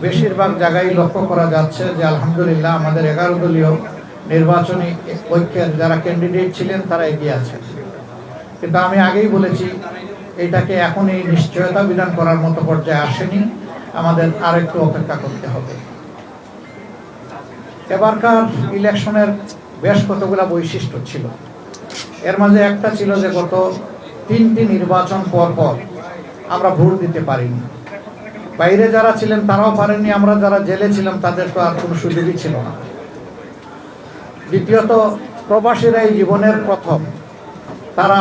বেশিরভাগ জায়গায় লক্ষ্য করা যাচ্ছে যে আলহামদুলিল্লাহ আমাদের 11 দলীয় নির্বাচনী ঐক্যের যারা ক্যান্ডিডেট ছিলেন তারা এগিয়ে আছেন। কিন্তু আমি আগেই বলেছি এটাকে এখনই নিশ্চয়তা বিধান করার মতো পর্যায়ে আসেনি, আমাদের আরেকটু অপেক্ষা করতে হবে। এবারকার ইলেকশনের বেশ কতগুলো বৈশিষ্ট্য ছিল। এর মাঝে একটা ছিল যে গত 3টি নির্বাচন পর পর আমরা ভোট দিতে পারিনি। বাইরে যারা ছিলেন তারাও পারেননি, আমরা যারা জেলে ছিলাম তাদের তো আর কোনো সুযোগই ছিল না। দ্বিতীয়ত, প্রবাসীরা এই জীবনের প্রথম তারা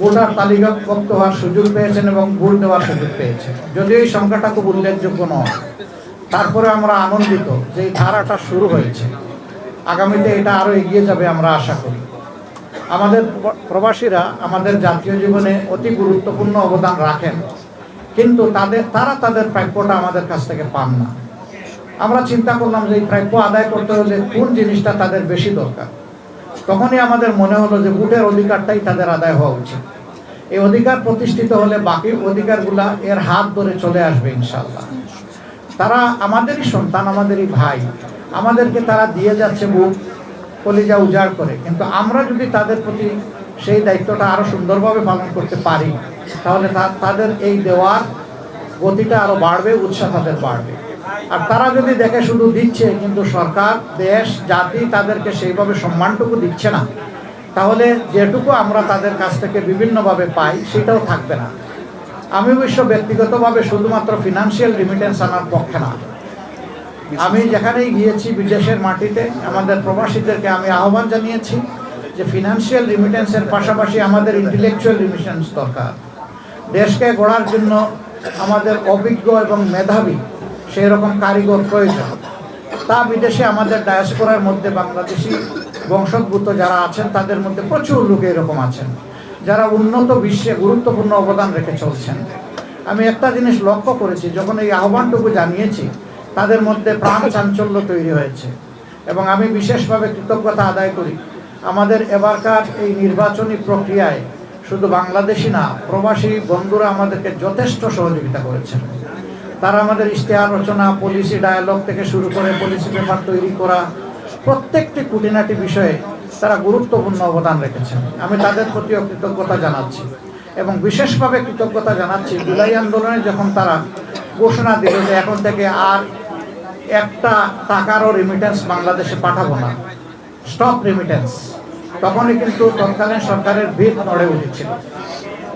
ভোটার তালিকাভুক্ত হওয়ার সুযোগ পেয়েছেন এবং ভোট দেওয়ার সুযোগ পেয়েছেন। যদিও এই সংখ্যাটা খুব উল্লেখযোগ্য নয়, তারপরে আমরা আনন্দিত যে এই ধারাটা শুরু হয়েছে। আগামীতে এটা আরও এগিয়ে যাবে আমরা আশা করি। আমাদের প্রবাসীরা আমাদের জাতীয় জীবনে অতি গুরুত্বপূর্ণ অবদান রাখেন, কিন্তু তারা তাদের প্রাপ্যটা আমাদের কাছ থেকে পান না। আমরা চিন্তা করলাম যে এই প্রাপ্য আদায় করতে হলে কোন জিনিসটা তাদের বেশি দরকার। তখনই আমাদের মনে হলো যে ভোটের অধিকারটাই তাদের আদায় হওয়া উচিত। এই অধিকার প্রতিষ্ঠিত হলে বাকি অধিকারগুলা এর হাত ধরে চলে আসবে ইনশাআল্লাহ। তারা আমাদেরই সন্তান, আমাদেরই ভাই, আমাদেরকে তারা দিয়ে যাচ্ছে বুক কলিজা উজাড় করে। কিন্তু আমরা যদি তাদের প্রতি সেই দায়িত্বটা আরও সুন্দরভাবে পালন করতে পারি তাহলে তাদের এই দেওয়ার গতিটা আরও বাড়বে, উৎসাহ তাদের বাড়বে। আর তারা যদি দেখে শুধু দিচ্ছে কিন্তু সরকার, দেশ, জাতি তাদেরকে সেইভাবে সম্মানটুকু দিচ্ছে না, তাহলে যেটুকু আমরা তাদের কাছ থেকে বিভিন্নভাবে পাই সেটাও থাকবে না। আমি অবশ্য ব্যক্তিগতভাবে শুধুমাত্র ফিনান্সিয়াল রিমিটেন্স আনার পক্ষে না। আমি যেখানেই গিয়েছি বিদেশের মাটিতে আমাদের প্রবাসীদেরকে আমি আহ্বান জানিয়েছি যে ফিনান্সিয়াল রিমিটেন্সের পাশাপাশি আমাদের ইন্টেলেকচুয়াল রিমিটেন্স দরকার। দেশকে গড়ার জন্য আমাদের অভিজ্ঞ এবং মেধাবী সেই রকম কারিগর প্রয়োজন। তা বিদেশে আমাদের ডায়াসপোরার মধ্যে বাংলাদেশি বংশোদ্ভূত যারা আছেন তাদের মধ্যে প্রচুর লোক এরকম আছেন যারা উন্নত বিশ্বে গুরুত্বপূর্ণ অবদান রেখে চলছেন। আমি একটা জিনিস লক্ষ্য করেছি, যখন এই আহ্বানটুকু জানিয়েছি তাদের মধ্যে প্রাণ চাঞ্চল্য তৈরি হয়েছে এবং আমি বিশেষভাবে কৃতজ্ঞতা আদায় করি। আমাদের এবারকার এই নির্বাচনী প্রক্রিয়ায় শুধু বাংলাদেশি না, প্রবাসী বন্ধুরা আমাদেরকে যথেষ্ট সহযোগিতা করেছেন। তারা আমাদের ইশতেহার রচনা, পলিসি ডায়ালগ থেকে শুরু করে পলিসি পেপার তৈরি করা, প্রত্যেকটি খুঁটিনাটি বিষয়ে তারা গুরুত্বপূর্ণ অবদান রেখেছেন। আমি তাদের প্রতিও কৃতজ্ঞতা জানাচ্ছি এবং বিশেষভাবে কৃতজ্ঞতা জানাচ্ছি জুলাই আন্দোলনে যখন তারা ঘোষণা দিল যে এখন থেকে আর একটা টাকারও রিমিটেন্স বাংলাদেশে পাঠাবো না, স্টপ রিমিটেন্স, তখনই কিন্তু তৎকালীন সরকারের ভিত নড়ে উঠেছিল।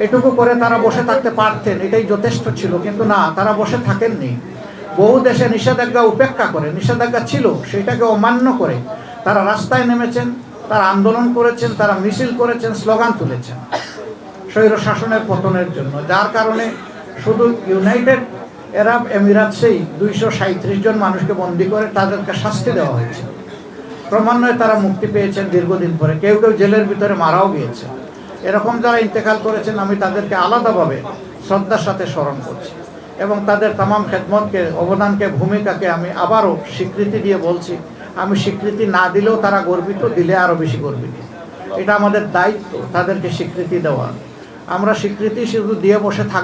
এটুকু করে তারা বসে থাকতে পারতেন, এটাই যথেষ্ট ছিল, কিন্তু না, তারা বসে থাকেননি। বহু দেশে নিষেধাজ্ঞা উপেক্ষা করে, নিষেধাজ্ঞা ছিল সেটাকে অমান্য করে তারা রাস্তায় নেমেছেন, তারা আন্দোলন করেছেন, তারা মিছিল করেছেন, স্লোগান তুলেছেন স্বৈর শাসনের পতনের জন্য। যার কারণে শুধু ইউনাইটেড আরব এমিরাতসেই 237 জন মানুষকে বন্দী করে তাদেরকে শাস্তি দেওয়া হয়েছে। ক্রমান্বয়ে তারা মুক্তি পেয়েছেন দীর্ঘদিন পরে, কেউ কেউ জেলের ভিতরে মারাও গিয়েছে। এরকম যারা ইন্তেকাল করেছেন আমি তাদেরকে আলাদাভাবে শ্রদ্ধার সাথে স্মরণ করছি এবং তাদের তামাম খেদমতকে, অবদানকে, ভূমিকাকে আমি আবারও স্বীকৃতি দিয়ে বলছি। আমি স্বীকৃতি না দিলেও তারা গর্বিত, দিলে আরও বেশি গর্বিত। এটা আমাদের দায়িত্ব তাদেরকে স্বীকৃতি দেওয়া। আমরা স্বীকৃতি শুধু দিয়ে বসে থাকবো